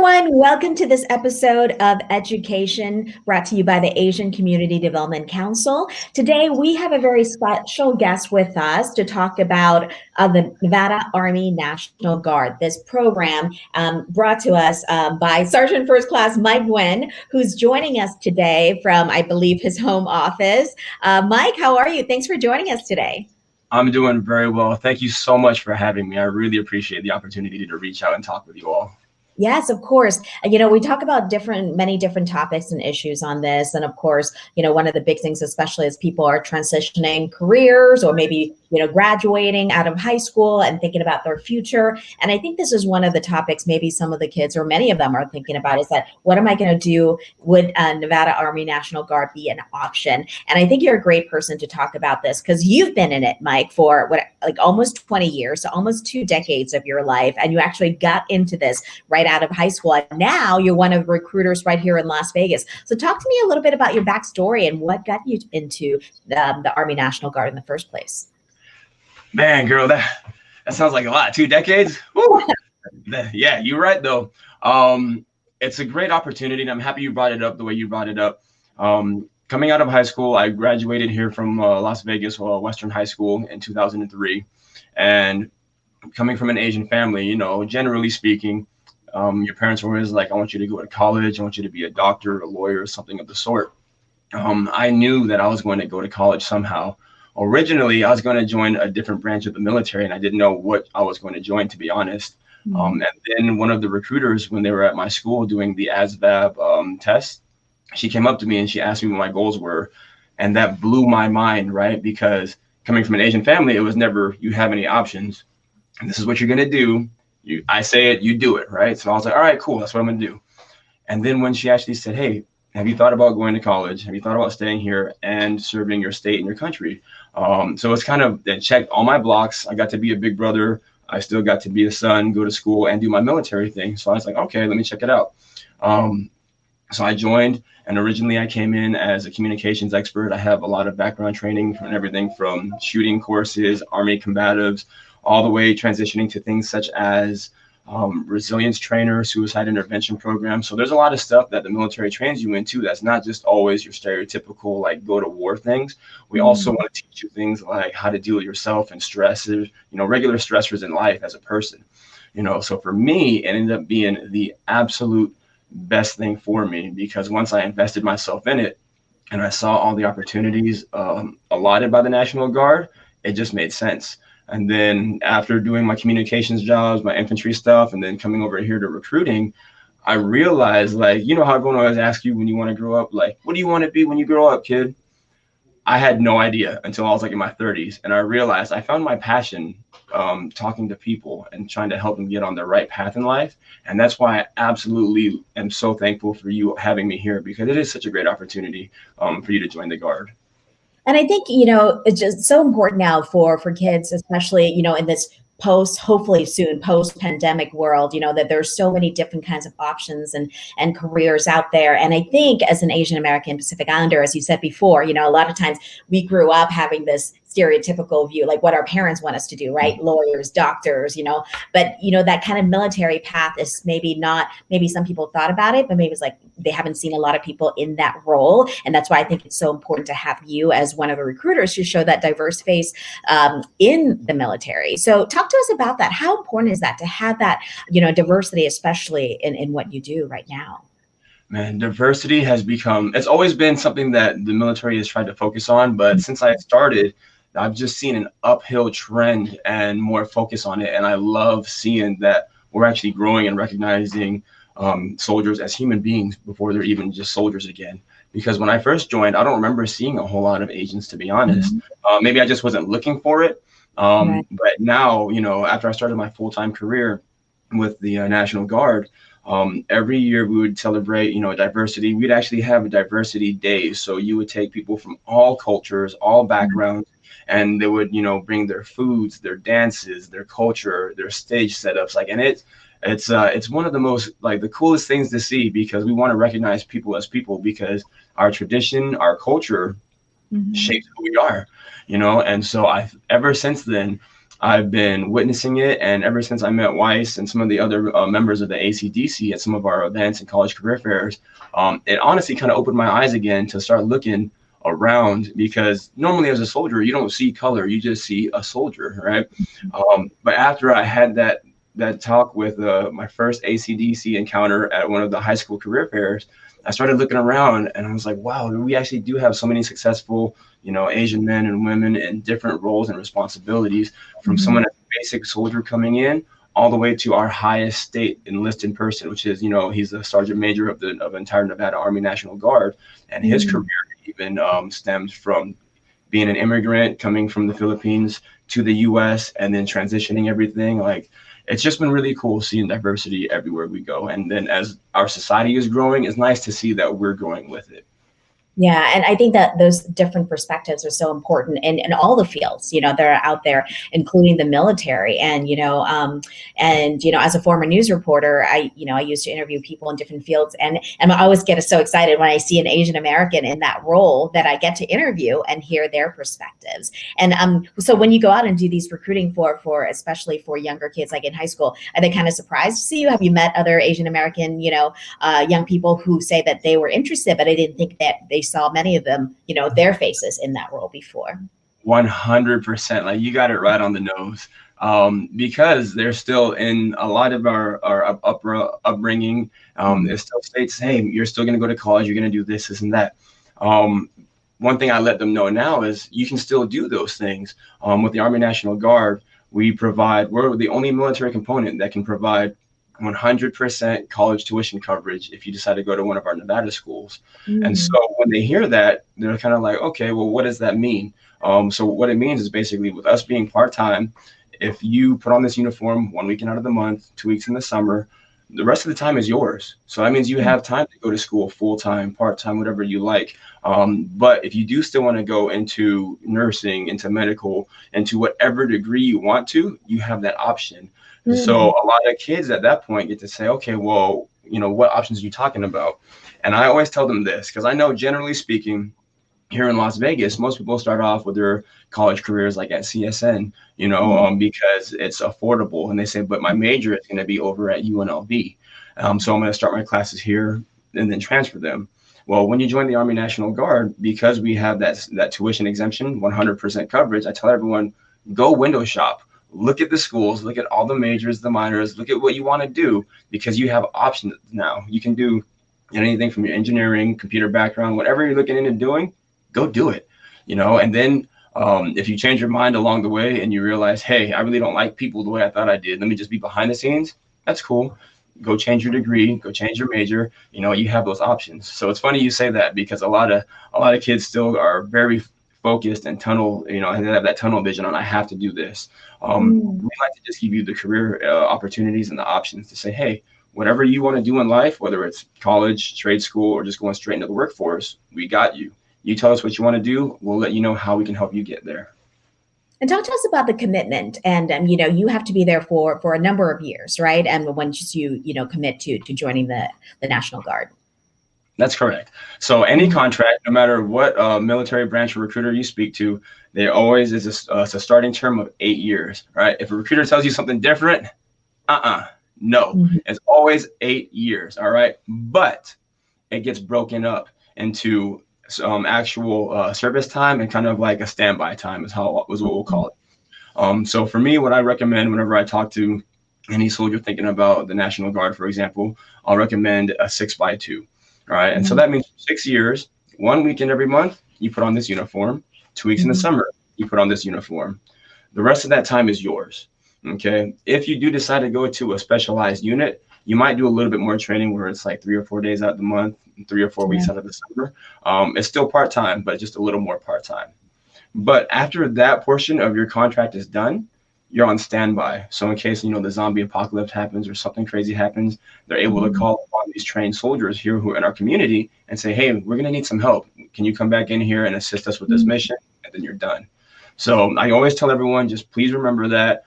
everyone. Welcome to this episode of Education brought to you by the Asian Community Development Council. Today, we have a very special guest with us to talk about the Nevada Army National Guard. This program brought to us by Sergeant First Class Mike Nguyen, who's joining us today from, I believe, his home office. Mike, how are you? Thanks for joining us today. I'm doing very well. Thank you so much for having me. I really appreciate the opportunity to reach out and talk with you all. Yes, of course. We talk about many different topics and issues on this. And of course, one of the big things, especially as people are transitioning careers or maybe, graduating out of high school and thinking about their future. And I think this is one of the topics maybe some of the kids or many of them are thinking about is that, what am I going to do? Would Nevada Army National Guard be an option? And I think you're a great person to talk about this because you've been in it, Mike, for almost 20 years, so almost 2 decades of your life. And you actually got into this right out of high school. And now you're one of the recruiters right here in Las Vegas. So talk to me a little bit about your backstory and what got you into the Army National Guard in the first place. Man, girl, that sounds like a lot. 2 decades? Woo. Yeah, you're right, though. It's a great opportunity, and I'm happy you brought it up the way you brought it up. Coming out of high school, I graduated here from Las Vegas Western High School in 2003. And coming from an Asian family, generally speaking, your parents were always like, I want you to go to college. I want you to be a doctor, a lawyer, something of the sort. I knew that I was going to go to college somehow. Originally, I was going to join a different branch of the military, and I didn't know what I was going to join, to be honest. And then one of the recruiters, when they were at my school doing the ASVAB test, she came up to me and she asked me what my goals were. And that blew my mind, right? Because coming from an Asian family, it was never, you have any options. And this is what you're going to do. I say it, you do it, right? So I was like, all right, cool. That's what I'm going to do. And then when she actually said, hey, have you thought about going to college? Have you thought about staying here and serving your state and your country? So it's kind of that checked all my blocks. I got to be a big brother. I still got to be a son, go to school and do my military thing. So I was like, okay, let me check it out. So I joined, and originally I came in as a communications expert. I have a lot of background training from everything from shooting courses, Army combatives, all the way transitioning to things such as resilience trainer, suicide intervention program. So there's a lot of stuff that the military trains you into that's not just always your stereotypical like go to war things. We also want to teach you things like how to deal with yourself and stresses, regular stressors in life as a person. So for me, it ended up being the absolute best thing for me, because once I invested myself in it and I saw all the opportunities allotted by the National Guard, it just made sense. And then after doing my communications jobs, my infantry stuff, and then coming over here to recruiting, I realized, how everyone always asks you when you want to grow up, what do you want to be when you grow up, kid? I had no idea until I was in my 30s. And I realized I found my passion talking to people and trying to help them get on the right path in life. And that's why I absolutely am so thankful for you having me here, because it is such a great opportunity for you to join the Guard. And I think, it's just so important now for kids, especially, in this hopefully soon post-pandemic world, that there's so many different kinds of options and careers out there. And I think as an Asian American Pacific Islander, as you said before, a lot of times we grew up having this stereotypical view, like what our parents want us to do, right? Lawyers, doctors, but that kind of military path is maybe some people thought about it, but maybe it's like they haven't seen a lot of people in that role. And that's why I think it's so important to have you as one of the recruiters to show that diverse face in the military. So talk to us about that. How important is that to have that, diversity, especially in what you do right now? Man, diversity it's always been something that the military has tried to focus on. But since I started, I've just seen an uphill trend and more focus on it. And I love seeing that we're actually growing and recognizing soldiers as human beings before they're even just soldiers again. Because when I first joined, I don't remember seeing a whole lot of Asians, to be honest. Maybe I just wasn't looking for it. But now, after I started my full-time career with the National Guard, every year we would celebrate, diversity. We'd actually have a diversity day. So you would take people from all cultures, all backgrounds, and they would, bring their foods, their dances, their culture, their stage setups. And it's one of the most the coolest things to see, because we want to recognize people as people, because our tradition, our culture shapes who we are, and so ever since then, I've been witnessing it, and ever since I met Weiss and some of the other members of the ACDC at some of our events and college career fairs, it honestly kind of opened my eyes again to start looking around, because normally as a soldier, you don't see color, you just see a soldier, right? But after I had that talk with my first ACDC encounter at one of the high school career fairs, I started looking around and I was like, wow, we actually do have so many successful, Asian men and women in different roles and responsibilities, from someone as a basic soldier coming in all the way to our highest state enlisted person, which is, he's a sergeant major of the entire Nevada Army National Guard. And his career even stems from being an immigrant coming from the Philippines to the US and then transitioning everything. Like, it's just been really cool seeing diversity everywhere we go. And then as our society is growing, it's nice to see that we're growing with it. Yeah, and I think that those different perspectives are so important in all the fields, that are out there, including the military. And as a former news reporter, I used to interview people in different fields, and I always get so excited when I see an Asian American in that role that I get to interview and hear their perspectives. And so when you go out and do these recruiting for especially for younger kids, like in high school, are they kind of surprised to see you? Have you met other Asian American, young people who say that they were interested, but I didn't think that they saw many of them, their faces in that role before? 100%. Like, you got it right on the nose. Because they're still in a lot of our upbringing. It still states, hey, you're still going to go to college, you're going to do this and that. One thing I let them know now is you can still do those things. With the Army National Guard, we're the only military component that can provide 100% college tuition coverage if you decide to go to one of our Nevada schools. And so when they hear that, they're kind of like, okay, well, what does that mean? So what it means is basically, with us being part-time, if you put on this uniform 1 weekend out of the month, 2 weeks in the summer, the rest of the time is yours. So that means you have time to go to school full-time, part-time, whatever you like. But if you do still want to go into nursing, into medical, into whatever degree you want to, you have that option. So a lot of kids at that point get to say, okay, well, what options are you talking about? And I always tell them this, because I know, generally speaking, here in Las Vegas, most people start off with their college careers like at CSN, because it's affordable. And they say, but my major is going to be over at UNLV. So I'm going to start my classes here and then transfer them. Well, when you join the Army National Guard, because we have that tuition exemption, 100% coverage, I tell everyone, go window shop. Look at the schools, look at all the majors, the minors, look at what you want to do, because you have options now. You can do anything from your engineering, computer background, whatever you're looking into doing, go do it, and then if you change your mind along the way and you realize, hey, I really don't like people the way I thought I did, let me just be behind the scenes, that's cool. Go change your degree, go change your major, you have those options. So it's funny you say that, because a lot of kids still are very focused and tunnel, and they have that tunnel vision on, I have to do this. We like to just give you the career opportunities and the options to say, hey, whatever you want to do in life, whether it's college, trade school, or just going straight into the workforce, we got you. You tell us what you want to do, we'll let you know how we can help you get there. And talk to us about the commitment. And you have to be there for a number of years, right? And once you commit to joining the National Guard. That's correct. So any contract, no matter what military branch or recruiter you speak to, there always is a starting term of 8 years, right? If a recruiter tells you something different, no, it's always 8 years, all right? But it gets broken up into actual service time and kind of like a standby time is what we'll call it. So for me, what I recommend whenever I talk to any soldier thinking about the National Guard, for example, I'll recommend a 6x2. All right. And so that means 6 years, 1 weekend every month, you put on this uniform, 2 weeks in the summer, you put on this uniform. The rest of that time is yours. Okay. If you do decide to go to a specialized unit, you might do a little bit more training where it's like 3 or 4 days out of the month, 3 or 4 weeks out of the summer. It's still part-time, but just a little more part-time. But after that portion of your contract is done, you're on standby. So in case, the zombie apocalypse happens or something crazy happens, they're able to call upon these trained soldiers here who are in our community and say, hey, we're going to need some help. Can you come back in here and assist us with this mission? And then you're done. So I always tell everyone, just please remember that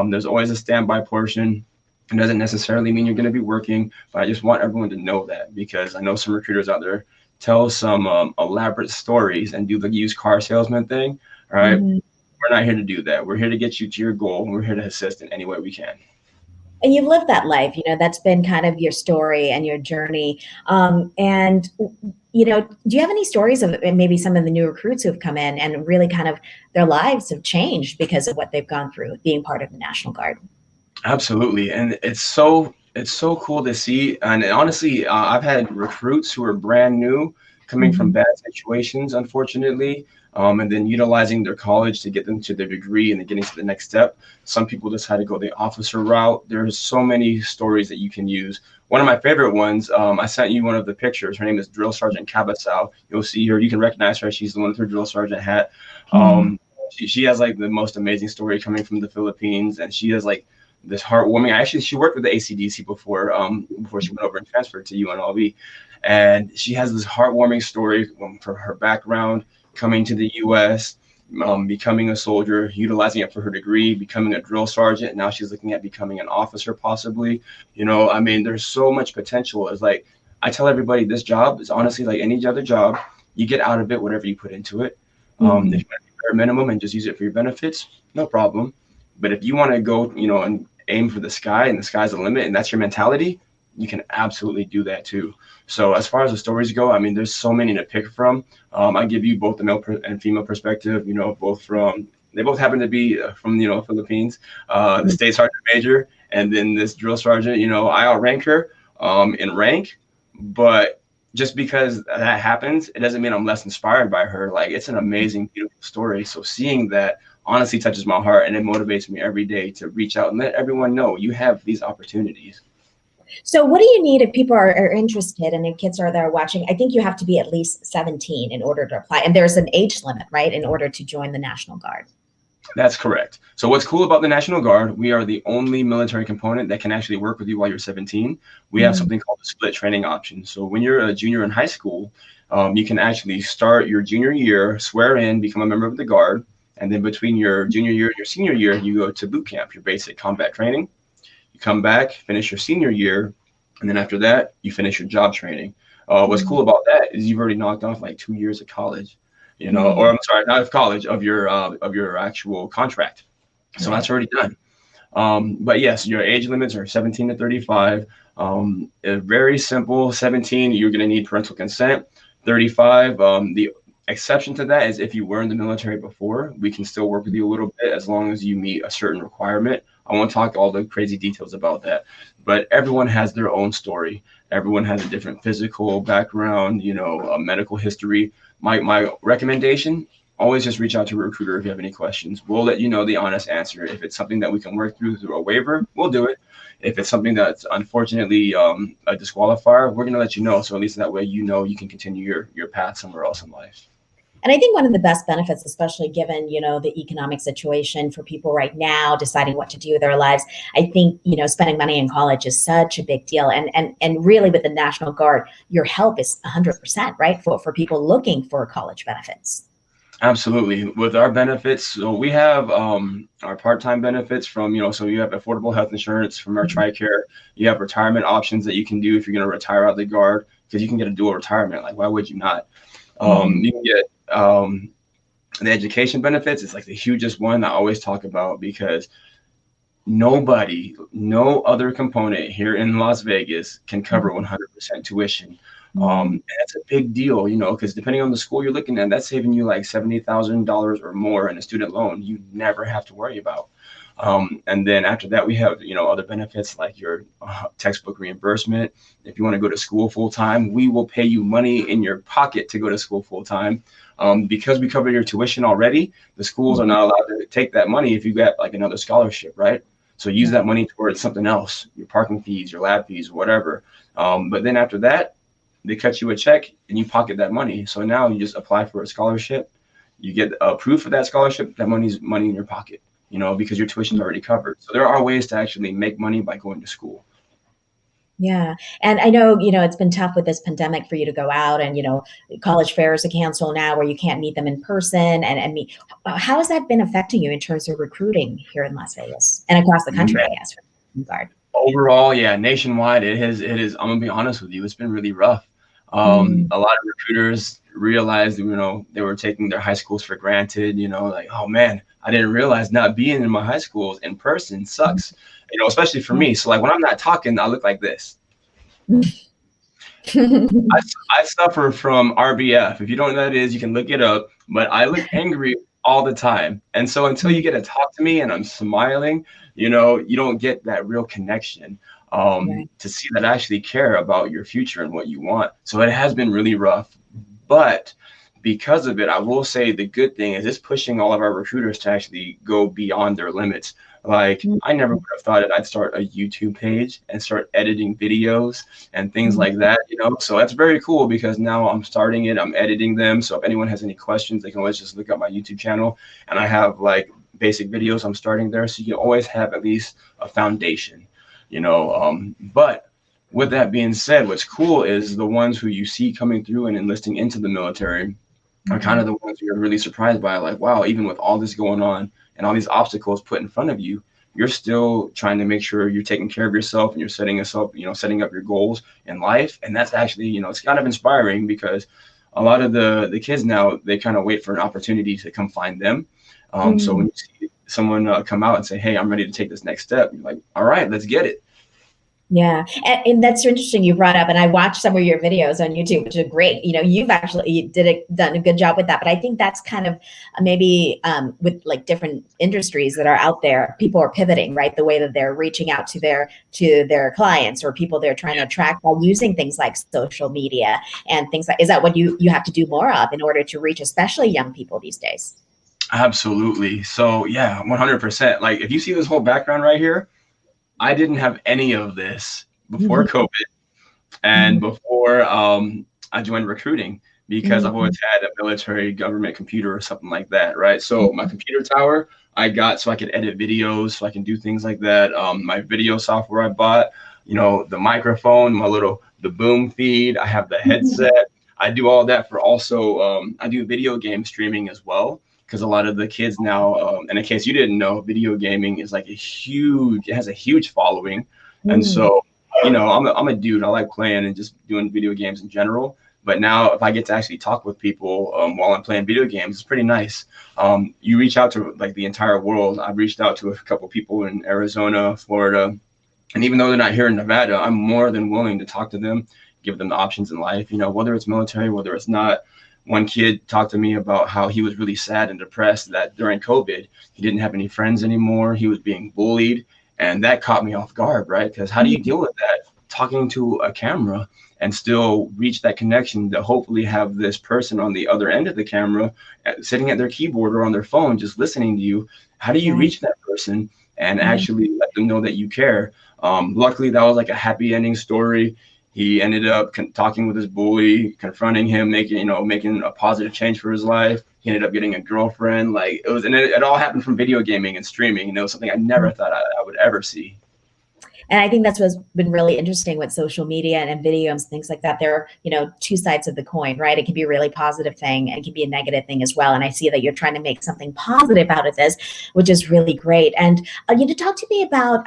there's always a standby portion. It doesn't necessarily mean you're going to be working, but I just want everyone to know that, because I know some recruiters out there tell some elaborate stories and do the used car salesman thing. All right. We're not here to do that. We're here to get you to your goal. And we're here to assist in any way we can. And you've lived that life, that's been kind of your story and your journey. And, do you have any stories of maybe some of the new recruits who have come in and really kind of their lives have changed because of what they've gone through being part of the National Guard? Absolutely. And it's so cool to see. And honestly, I've had recruits who are brand new coming from bad situations, unfortunately, and then utilizing their college to get them to their degree and then getting to the next step. Some people decide to go the officer route. There's so many stories that you can use. One of my favorite ones, I sent you one of the pictures. Her name is Drill Sergeant Cabasal. You'll see her. You can recognize her. She's the one with her drill sergeant hat. She has like the most amazing story coming from the Philippines, and she has like this heartwarming. She worked with the ACDC before she went over and transferred to UNLV, and she has this heartwarming story from her background coming to the U.S., becoming a soldier, utilizing it for her degree, becoming a drill sergeant. Now she's looking at becoming an officer, possibly. I mean, there's so much potential. It's like I tell everybody, this job is honestly like any other job. You get out of it whatever you put into it. If you want to be bare minimum and just use it for your benefits, no problem. But if you want to go, and aim for the sky and the sky's the limit, and that's your mentality, you can absolutely do that too. So as far as the stories go, I mean, there's so many to pick from. I give you both the male and female perspective, they both happen to be from, Philippines, the state sergeant major, and then this drill sergeant, I outrank her in rank, but just because that happens, it doesn't mean I'm less inspired by her. Like, it's an amazing, beautiful story. So seeing that honestly touches my heart, and it motivates me every day to reach out and let everyone know you have these opportunities. So what do you need if people are interested and if kids are there watching? I think you have to be at least 17 in order to apply. And there's an age limit, right, in order to join the National Guard. That's correct. So what's cool about the National Guard, we are the only military component that can actually work with you while you're 17. We have something called a split training option. So when you're a junior in high school, you can actually start your junior year, swear in, become a member of the Guard. And then between your junior year and your senior year, you go to boot camp, your basic combat training. You come back, finish your senior year, and then after that, you finish your job training. What's cool about that is you've already knocked off like 2 years of college, or I'm sorry, not of college, of your actual contract. So that's already done. But yes, your age limits are 17 to 35. Very simple. 17, you're going to need parental consent. 35, the exception to that is if you were in the military before, we can still work with you a little bit as long as you meet a certain requirement. I won't talk all the crazy details about that, but everyone has their own story. Everyone has a different physical background, a medical history. My recommendation, always just reach out to a recruiter if you have any questions. We'll let you know the honest answer. If it's something that we can work through a waiver, we'll do it. If it's something that's unfortunately a disqualifier, we're going to let you know. So at least that way, you can continue your path somewhere else in life. And I think one of the best benefits, especially given, the economic situation for people right now, deciding what to do with their lives, I think, spending money in college is such a big deal. And really with the National Guard, your help is 100%, right? For people looking for college benefits. Absolutely. With our benefits, so we have our part-time benefits from, so you have affordable health insurance from our TRICARE. You have retirement options that you can do if you're going to retire out of the Guard, because you can get a dual retirement. Like, why would you not? You can get the education benefits. It's like the hugest one I always talk about, because no other component here in Las Vegas can cover 100% tuition. And that's a big deal, because depending on the school you're looking at, that's saving you like $70,000 or more in a student loan you never have to worry about. And then after that, we have, other benefits like your textbook reimbursement. If you want to go to school full time, we will pay you money in your pocket to go to school full time. Because we cover your tuition already, the schools are not allowed to take that money if you get like another scholarship, right? So use that money towards something else, your parking fees, your lab fees, whatever. But then after that, they cut you a check and you pocket that money. So now you just apply for a scholarship. You get a proof of that scholarship. That money's money in your pocket, because your tuition's already covered. So there are ways to actually make money by going to school. Yeah. And I know, it's been tough with this pandemic for you to go out and, college fairs are canceled now where you can't meet them in person and meet. How has that been affecting you in terms of recruiting here in Las Vegas and across the country, I guess, for the Guard? Overall, yeah, nationwide, it is. I'm gonna be honest with you, it's been really rough. Mm. A lot of recruiters realized, they were taking their high schools for granted, like, oh man, I didn't realize not being in my high schools in person sucks, especially for me. So like when I'm not talking, I look like this. I, I suffer from RBF. If you don't know what that is, you can look it up. But I look angry all the time. And so until you get to talk to me and I'm smiling, you don't get that real connection Right. to see that I actually care about your future and what you want. So it has been really rough. But because of it, I will say the good thing is it's pushing all of our recruiters to actually go beyond their limits. Like I never would have thought that I'd start a YouTube page and start editing videos and things Mhm. like that, So that's very cool because now I'm starting it, I'm editing them. So if anyone has any questions, they can always just look up my YouTube channel and I have like basic videos I'm starting there. So you can always have at least a foundation, but with that being said, what's cool is the ones who you see coming through and enlisting into the military are kind of the ones you're really surprised by. Like, wow, even with all this going on and all these obstacles put in front of you, you're still trying to make sure you're taking care of yourself and you're setting up your goals in life. And that's actually, it's kind of inspiring because a lot of the kids now, they kind of wait for an opportunity to come find them. So when Mm. you see someone come out and say, hey, I'm ready to take this next step, you're like, all right, let's get it. Yeah, and that's interesting you brought up, and I watched some of your videos on YouTube, which are great. You've actually done a good job with that. But I think that's kind of maybe with like different industries that are out there, people are pivoting, right? The way that they're reaching out to their clients or people they're trying to attract by using things like social media and things like. Is that what you have to do more of in order to reach, especially young people these days? Absolutely. So yeah, 100%. Like if you see this whole background right here, I didn't have any of this before Mhm. COVID and before I joined recruiting because I've always Mhm. had a military government computer or something like that, right? So my computer tower I got so I could edit videos, so I can do things like that. My video software I bought, the microphone, the boom feed, I have the Mhm. headset. I do all that for also I do video game streaming as well because a lot of the kids now, and in case you didn't know, video gaming is like it has a huge following, and Mm. so I'm a dude. I like playing and just doing video games in general. But now, if I get to actually talk with people while I'm playing video games, it's pretty nice. You reach out to like the entire world. I've reached out to a couple people in Arizona, Florida, and even though they're not here in Nevada, I'm more than willing to talk to them, give them the options in life. Whether it's military, whether it's not. One kid talked to me about how he was really sad and depressed that during COVID, he didn't have any friends anymore. He was being bullied. And that caught me off guard, right? Because how do you deal with that? Talking to a camera and still reach that connection to hopefully have this person on the other end of the camera sitting at their keyboard or on their phone just listening to you. How do you Right. reach that person and Yeah. actually let them know that you care? Luckily, that was like a happy ending story. He ended up talking with his bully, confronting him, making a positive change for his life. He ended up getting a girlfriend. Like and it all happened from video gaming and streaming. Something I never thought I would ever see. And I think that's what's been really interesting with social media and videos and things like that. There are, two sides of the coin, right? It can be a really positive thing and it can be a negative thing as well. And I see that you're trying to make something positive out of this, which is really great. And talk to me about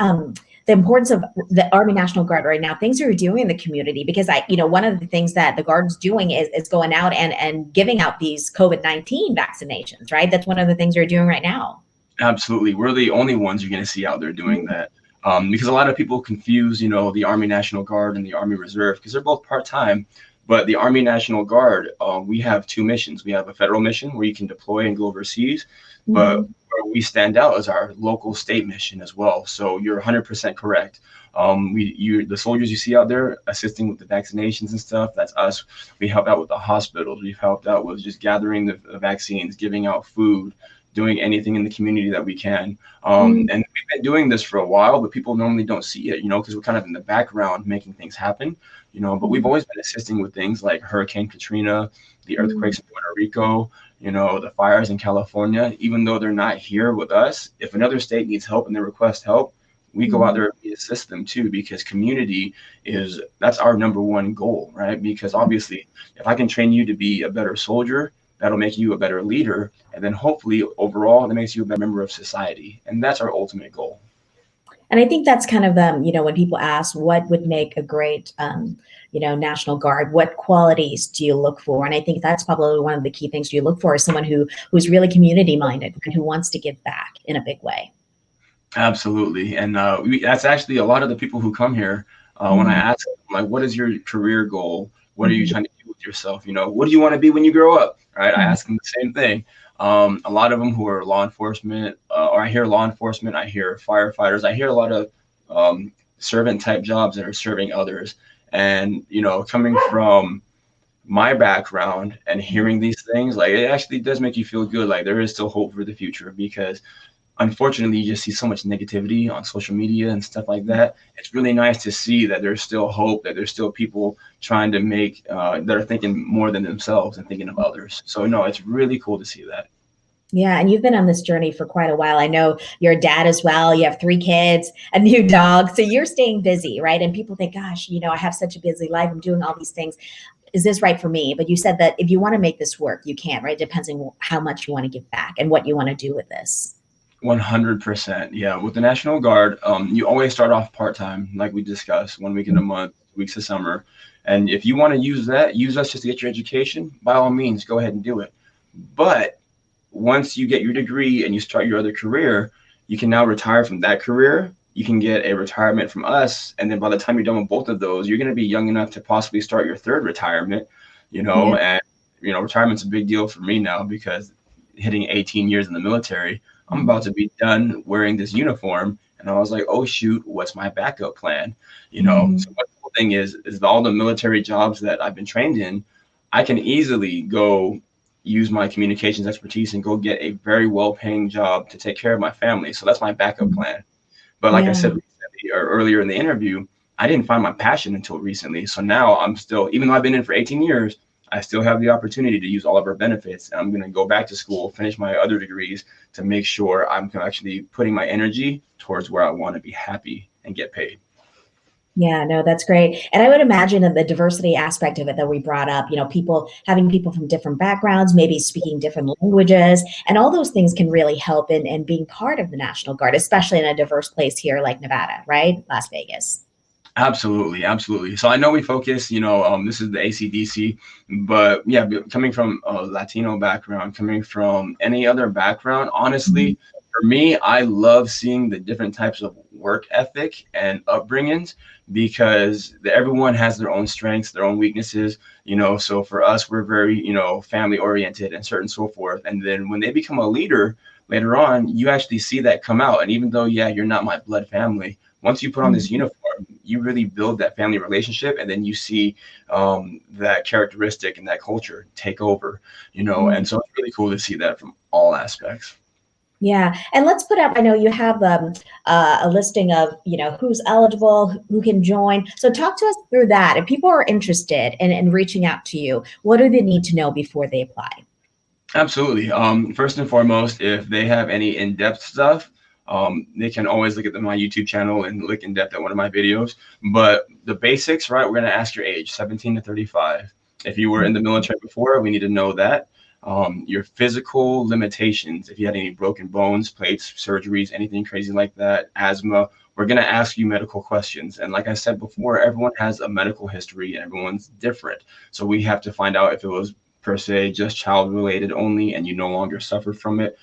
the importance of the Army National Guard right now, things you're doing in the community, because one of the things that the Guard's doing is going out and giving out these COVID-19 vaccinations, right? That's one of the things you're doing right now. Absolutely. We're the only ones you're going to see out there doing that. Because a lot of people confuse, the Army National Guard and the Army Reserve because they're both part-time. But the Army National Guard, we have two missions. We have a federal mission where you can deploy and go overseas, but Mhm. where we stand out is our local state mission as well. So you're 100% correct. The soldiers you see out there assisting with the vaccinations and stuff, that's us. We help out with the hospitals. We've helped out with just gathering the vaccines, giving out food, doing anything in the community that we can. Mhm. And we've been doing this for a while, but people normally don't see it, because we're kind of in the background making things happen, but we've always been assisting with things like Hurricane Katrina, the Mhm. earthquakes in Puerto Rico, the fires in California. Even though they're not here with us, if another state needs help and they request help, we go out Mhm. there and we assist them too, because community that's our number one goal, right? Because obviously, if I can train you to be a better soldier, that'll make you a better leader. And then hopefully overall, that makes you a better member of society. And that's our ultimate goal. And I think that's kind of, when people ask what would make a great, National Guard, what qualities do you look for? And I think that's probably one of the key things you look for is someone who's really community minded and who wants to give back in a big way. Absolutely. And that's actually a lot of the people who come here. When I Mhm. ask them, like, what is your career goal? What are you Mhm. trying to do with yourself? What do you want to be when you grow up? Right. I Mhm. ask them the same thing. A lot of them who are law enforcement, or I hear law enforcement, I hear firefighters, I hear a lot of servant type jobs that are serving others. And, coming from my background and hearing these things, like it actually does make you feel good. Like there is still hope for the future because unfortunately you just see so much negativity on social media and stuff like that. It's really nice to see that there's still hope, that there's still people trying to make that are thinking more than themselves and thinking of others. So no, it's really cool to see that. Yeah, and you've been on this journey for quite a while. I know you're a dad as well. You have 3 kids, a new dog. So you're staying busy, right? And people think, gosh, I have such a busy life. I'm doing all these things. Is this right for me? But you said that if you want to make this work, you can, right? It depends on how much you want to give back and what you want to do with this. 100%. Yeah. With the National Guard, you always start off part-time, like we discussed, 1 week in a month, weeks of summer. And if you want to use that, use us just to get your education, by all means, go ahead and do it. But once you get your degree and you start your other career, you can now retire from that career. You can get a retirement from us. And then by the time you're done with both of those, you're going to be young enough to possibly start your third retirement, Yeah. and, retirement's a big deal for me now because hitting 18 years in the military, I'm about to be done wearing this uniform. And I was like, oh, shoot, what's my backup plan? So Mhm. what the cool thing is all the military jobs that I've been trained in, I can easily go use my communications expertise and go get a very well-paying job to take care of my family. So that's my backup plan. But like I Yeah. said recently or earlier in the interview, I didn't find my passion until recently. So now I'm still, even though I've been in for 18 years, I still have the opportunity to use all of our benefits. And I'm going to go back to school, finish my other degrees to make sure I'm actually putting my energy towards where I want to be happy and get paid. Yeah, no, that's great. And I would imagine that the diversity aspect of it that we brought up, having people from different backgrounds, maybe speaking different languages, and all those things can really help in being part of the National Guard, especially in a diverse place here like Nevada, right? Las Vegas. Absolutely, absolutely. So I know we focus, this is the ACDC, but yeah, coming from a Latino background, coming from any other background, Mhm. honestly, for me, I love seeing the different types of work ethic and upbringings because everyone has their own strengths, their own weaknesses, So for us, we're very, family oriented and certain so forth. And then when they become a leader later on, you actually see that come out. And even though, yeah, you're not my blood family, once you put on this Mhm. uniform, you really build that family relationship, and then you see that characteristic and that culture take over, Yeah. and so it's really cool to see that from all aspects. Yeah, and let's put up. I know you have a listing of who's eligible, who can join. So talk to us through that. If people are interested in reaching out to you, what do they need to know before they apply? Absolutely. First and foremost, if they have any in-depth stuff, they can always look at my YouTube channel and look in depth at one of my videos. But the basics, right? We're going to ask your age, 17 to 35. If you were in the military before, we need to know that. Your physical limitations, if you had any broken bones, plates, surgeries, anything crazy like that, asthma, we're going to ask you medical questions. And like I said before, everyone has a medical history and everyone's different. So we have to find out if it was per se just child related only and you no longer suffer from it.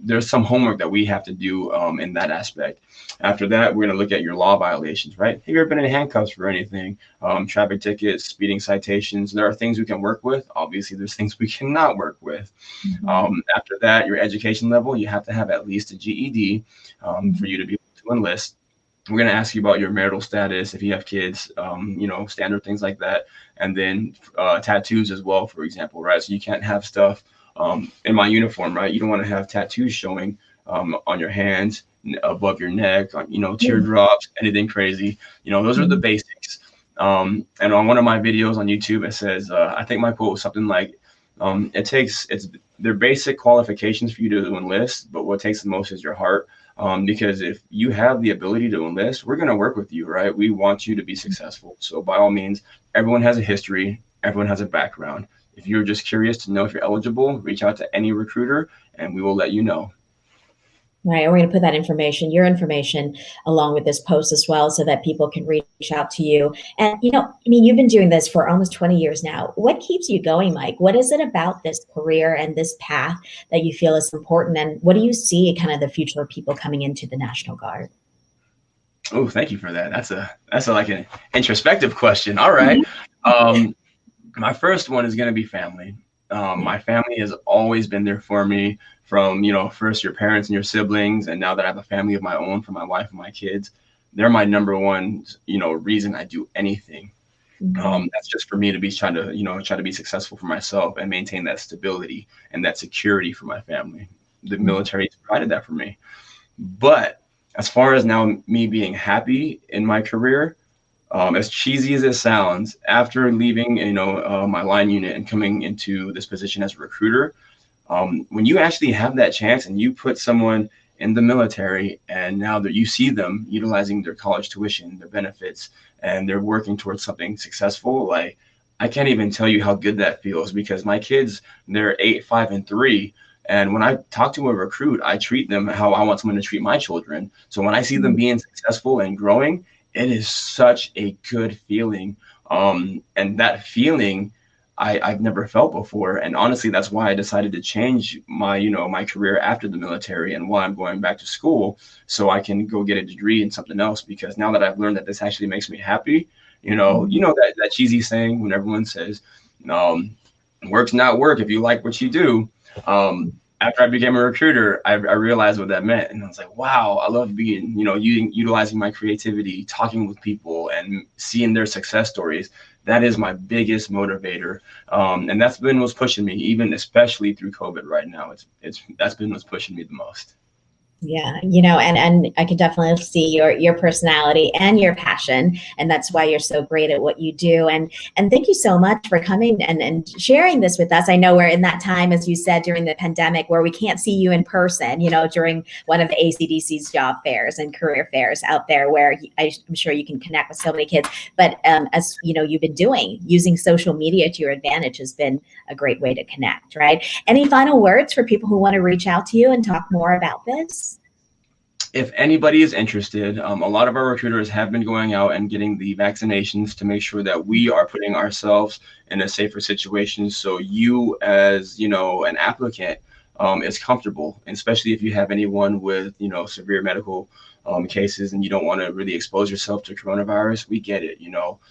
There's some homework that we have to do in that aspect. After that, we're going to look at your law violations, right? Have you ever been in handcuffs for anything? Traffic tickets, speeding citations. There are things we can work with. Obviously, there's things we cannot work with. Mhm. After that, your education level, you have to have at least a GED for Mhm. you to be able to enlist. We're going to ask you about your marital status, if you have kids, standard things like that. And then tattoos as well, for example, right? So you can't have stuff in my uniform, right? You don't want to have tattoos showing on your hands, above your neck, on, Yeah. teardrops, anything crazy. Those are the Mhm. basics. And on one of my videos on YouTube, it says, I think my quote was something like, it's their basic qualifications for you to enlist, but what takes the most is your heart. Because if you have the ability to enlist, we're going to work with you, right? We want you to be successful. So by all means, everyone has a history, everyone has a background. If you're just curious to know if you're eligible, reach out to any recruiter and we will let you know. Right. We're going to put that information, your information, along with this post as well, so that people can reach out to you. And, I mean, you've been doing this for almost 20 years now. What keeps you going, Mike? What is it about this career and this path that you feel is important? And what do you see kind of the future of people coming into the National Guard? Oh, thank you for that. That's like an introspective question. All right. Um, my first one is going to be family. My family has always been there for me from, first your parents and your siblings. And now that I have a family of my own for my wife and my kids, they're my number one, reason I do anything. That's just for me to be trying to be successful for myself and maintain that stability and that security for my family. The military has provided that for me. But as far as now me being happy in my career, as cheesy as it sounds, after leaving, my line unit and coming into this position as a recruiter, when you actually have that chance and you put someone in the military and now that you see them utilizing their college tuition, their benefits, and they're working towards something successful, like I can't even tell you how good that feels, because my kids, they're 8, 5, and 3. And when I talk to a recruit, I treat them how I want someone to treat my children. So when I see them being successful and growing, it is such a good feeling. And that feeling I've never felt before. And honestly, that's why I decided to change my career after the military and why I'm going back to school, so I can go get a degree in something else. Because now that I've learned that this actually makes me happy, that cheesy saying when everyone says, work's not work if you like what you do. After I became a recruiter, I realized what that meant. And I was like, wow, I love being, utilizing my creativity, talking with people and seeing their success stories. That is my biggest motivator. And that's been what's pushing me, even especially through COVID right now. That's been what's pushing me the most. Yeah, and I can definitely see your personality and your passion, and that's why you're so great at what you do. And thank you so much for coming and sharing this with us. I know we're in that time, as you said, during the pandemic, where we can't see you in person. During one of the ACDC's job fairs and career fairs out there, where I'm sure you can connect with so many kids. But as you've been using social media to your advantage has been a great way to connect. Right? Any final words for people who want to reach out to you and talk more about this? If anybody is interested, a lot of our recruiters have been going out and getting the vaccinations to make sure that we are putting ourselves in a safer situation. So you, as an applicant, is comfortable, and especially if you have anyone with severe medical cases and you don't want to really expose yourself to coronavirus. We get it,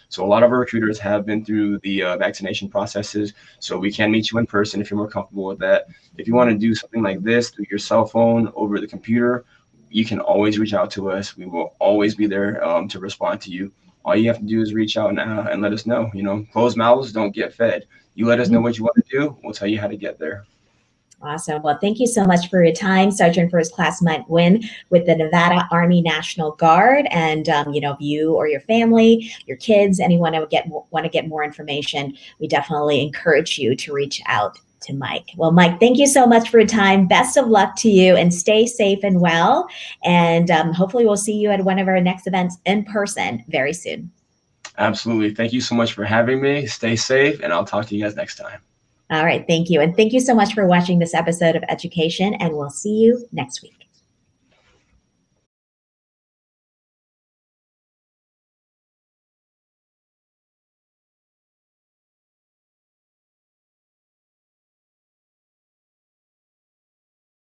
So a lot of our recruiters have been through the vaccination processes, so we can meet you in person if you're more comfortable with that. If you want to do something like this through your cell phone over the computer, you can always reach out to us. We will always be there to respond to you. All you have to do is reach out and let us know. Closed mouths don't get fed. You let us know what you want to do, we'll tell you how to get there. Awesome. Well, thank you so much for your time, Sergeant First Class Mike Wynn with the Nevada Army National Guard. And if you or your family, your kids, anyone want to get more information, we definitely encourage you to reach out to Mike. Well, Mike, thank you so much for your time. Best of luck to you, and stay safe and well. And hopefully we'll see you at one of our next events in person very soon. Absolutely. Thank you so much for having me. Stay safe, and I'll talk to you guys next time. All right. Thank you. And thank you so much for watching this episode of Education, and we'll see you next week.